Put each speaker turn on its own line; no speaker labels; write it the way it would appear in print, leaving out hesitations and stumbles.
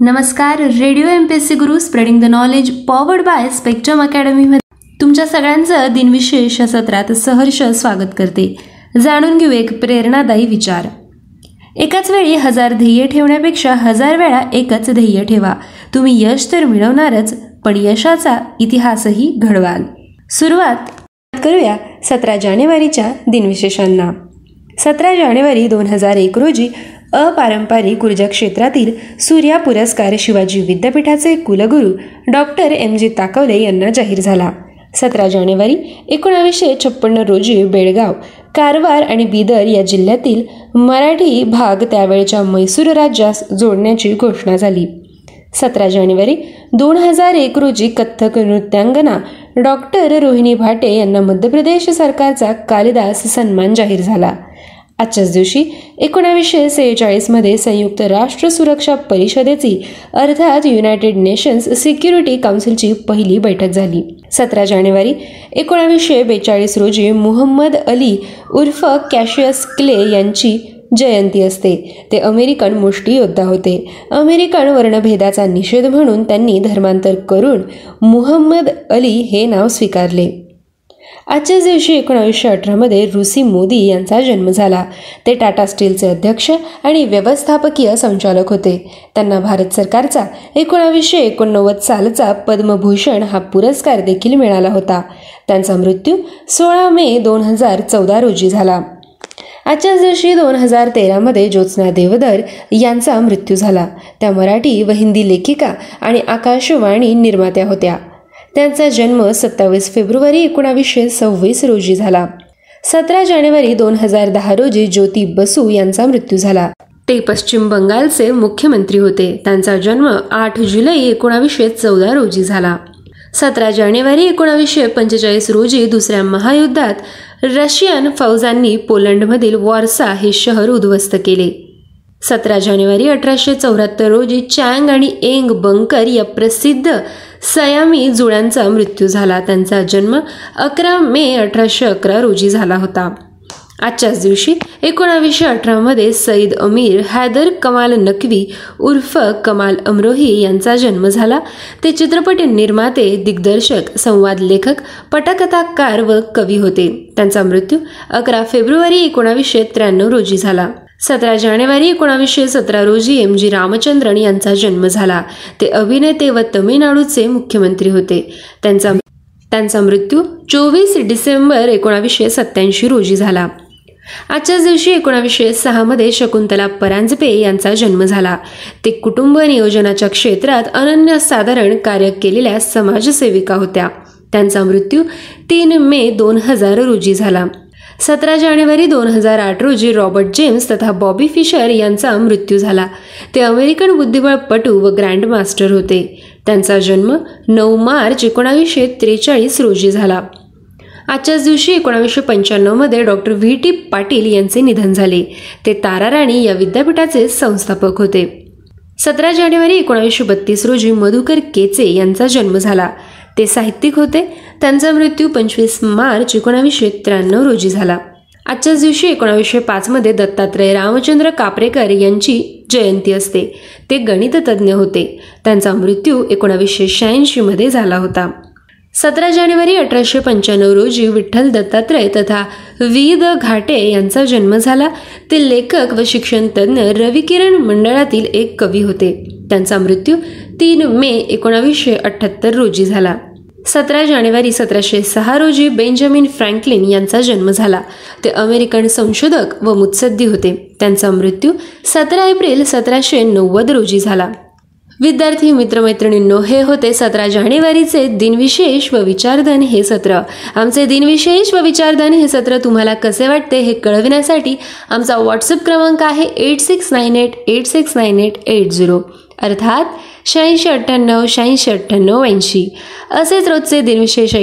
नमस्कार. Radio MPSC Guru spreading the knowledge powered by Spectrum अकॅडमीमध्ये तुमच्या सगळ्यांचं दिनविशेष या सत्रात सहर्ष स्वागत करते. जाणून घेऊ एक प्रेरणादायी विचार. एकाच वेळी 1000 ध्येय ठेवण्यापेक्षा 1000 वेळा एकच ध्येय ठेवा. तुम्ही यश तर मिळवणारच, पण यशाचा इतिहासही घडवाल. सुरुवात करूया 17 जानेवारीच्या दिनविशेषांना. 17 जानेवारी 2001 रोजी अपारंपरिक ऊर्जा क्षेत्रातील सूर्या पुरस्कार शिवाजी विद्यापीठाचे कुलगुरू डॉक्टर MG ताकवले यांना जाहीर झाला. 17 जानेवारी 1956 रोजी बेळगाव, कारवार आणि बिदर या जिल्ह्यातील मराठी भाग त्यावेळच्या म्हैसूर राज्यास जोडण्याची घोषणा झाली. 17 जानेवारी 2001 रोजी कथ्थक नृत्यांगना डॉक्टर रोहिणी भाटे यांना मध्य प्रदेश सरकारचा कालिदास सन्मान जाहीर झाला. आजच्याच दिवशी 1946 मध्ये संयुक्त राष्ट्र सुरक्षा परिषदेची अर्थात युनायटेड नेशन्स सिक्युरिटी काउन्सिलची पहिली बैठक झाली. 17 जानेवारी 1942 रोजी मुहम्मद अली उर्फ कॅशियस क्ले यांची जयंती असते. ते अमेरिकन मुष्टियोद्धा होते. अमेरिकन वर्णभेदाचा निषेध म्हणून त्यांनी धर्मांतर करून मुहम्मद अली हे नाव स्वीकारले. आजच्याच दिवशी 1918 मध्ये रुसी मोदी यांचा जन्म झाला. ते टाटा स्टीलचे अध्यक्ष आणि व्यवस्थापकीय संचालक होते. त्यांना भारत सरकारचा 1989 सालचा पद्मभूषण हा पुरस्कार देखील मिळाला होता. त्यांचा मृत्यू 16 मे 2014 रोजी झाला. आजच्याच दिवशी 2013 मध्ये ज्योत्स्ना देवधर यांचा मृत्यू झाला. त्या मराठी व हिंदी लेखिका आणि आकाशवाणी निर्मात्या होत्या. त्यांचा जन्म 27 फेब्रुवारी 1926 रोजी झाला. 17 जानेवारी 2010 रोजी ज्योती बसू यांचा मृत्यू झाला. ते पश्चिम बंगालचे मुख्यमंत्री होते. त्यांचा जन्म 8 जुलै 1914 रोजी झाला. 17 जानेवारी 1945 रोजी दुसऱ्या महायुद्धात रशियन फौजांनी पोलंडमधील वॉर्सा हे शहर उद्ध्वस्त केले. 17 जानेवारी 1874 रोजी चँग आणि एंग बंकर या प्रसिद्ध सयामी जुळ्यांचा मृत्यू झाला. त्यांचा जन्म 11 मे 1811 रोजी झाला होता. आजच्याच दिवशी 1918 मध्ये सईद अमीर हैदर कमाल नकवी उर्फ कमाल अमरोही यांचा जन्म झाला. ते चित्रपट निर्माते, दिग्दर्शक, संवाद लेखक, पटकथाकार व कवी होते. त्यांचा मृत्यू 11 फेब्रुवारी 1993 रोजी झाला. 17 जानेवारी 1917 रोजी MG रामचंद्रन यांचा जन्म झाला. ते अभिनेते व तमिळनाडूचे मुख्यमंत्री होते. त्यांचा मृत्यू 24 डिसेंबर 1987 रोजी झाला. आजच्याच दिवशी 1906 मध्ये शकुंतला परांजपे यांचा जन्म झाला. ते कुटुंब नियोजनाच्या क्षेत्रात अनन्यसाधारण कार्य केलेल्या समाजसेविका होत्या. त्यांचा मृत्यू 3 मे 2000 रोजी झाला. 17 जानेवारी 2008 रोजी रॉबर्ट जेम्स तथा बॉबी फिशर यांचा मृत्यू झाला. ते अमेरिकन बुद्धिबळपटू व ग्रँड मास्टर होते. त्यांचा जन्म 9 मार्च 1943 रोजी झाला. आजच्याच दिवशी 1995 मध्ये डॉक्टर VT पाटील यांचे निधन झाले. ते ताराराणी या विद्यापीठाचे संस्थापक होते. 17 जानेवारी 1932 रोजी मधुकर केचे यांचा जन्म झाला. ते साहित्यिक होते. त्यांचा मृत्यू 25 मार्च 1993 रोजी झाला. आजच्याच दिवशी 1905 मध्ये दत्तात्रय रामचंद्र कापरेकर यांची जयंती असते. ते गणिततज्ञ होते. त्यांचा मृत्यू 1986 मध्ये झाला होता. 17 जानेवारी 1895 रोजी विठ्ठल दत्तात्रय तथा वि. द. घाटे यांचा जन्म झाला. ते लेखक व शिक्षण तज्ञ रविकिरण मंडळातील एक कवी होते. त्यांचा मृत्यू 3 मे 1978 रोजी झाला. 17 जानेवारी 1706 रोजी बेंजामिन फ्रँकलिन यांचा जन्म झाला. ते अमेरिकन संशोधक व मुत्सद्दी होते. त्यांचा मृत्यू 17 एप्रिल 1790 रोजी झाला. विद्यार्थी मित्रमैत्रिणींनो, हे होते 17 जानेवारीचे दिनविशेष व विचारधन हे सत्र. आमचे दिनविशेष व विचारधन हे सत्र तुम्हाला कसे वाटते हे कळविण्यासाठी आमचा व्हॉट्सअप क्रमांक आहे 8698869880 अर्थात 8698869880. असेच रोजचे दिनविशेष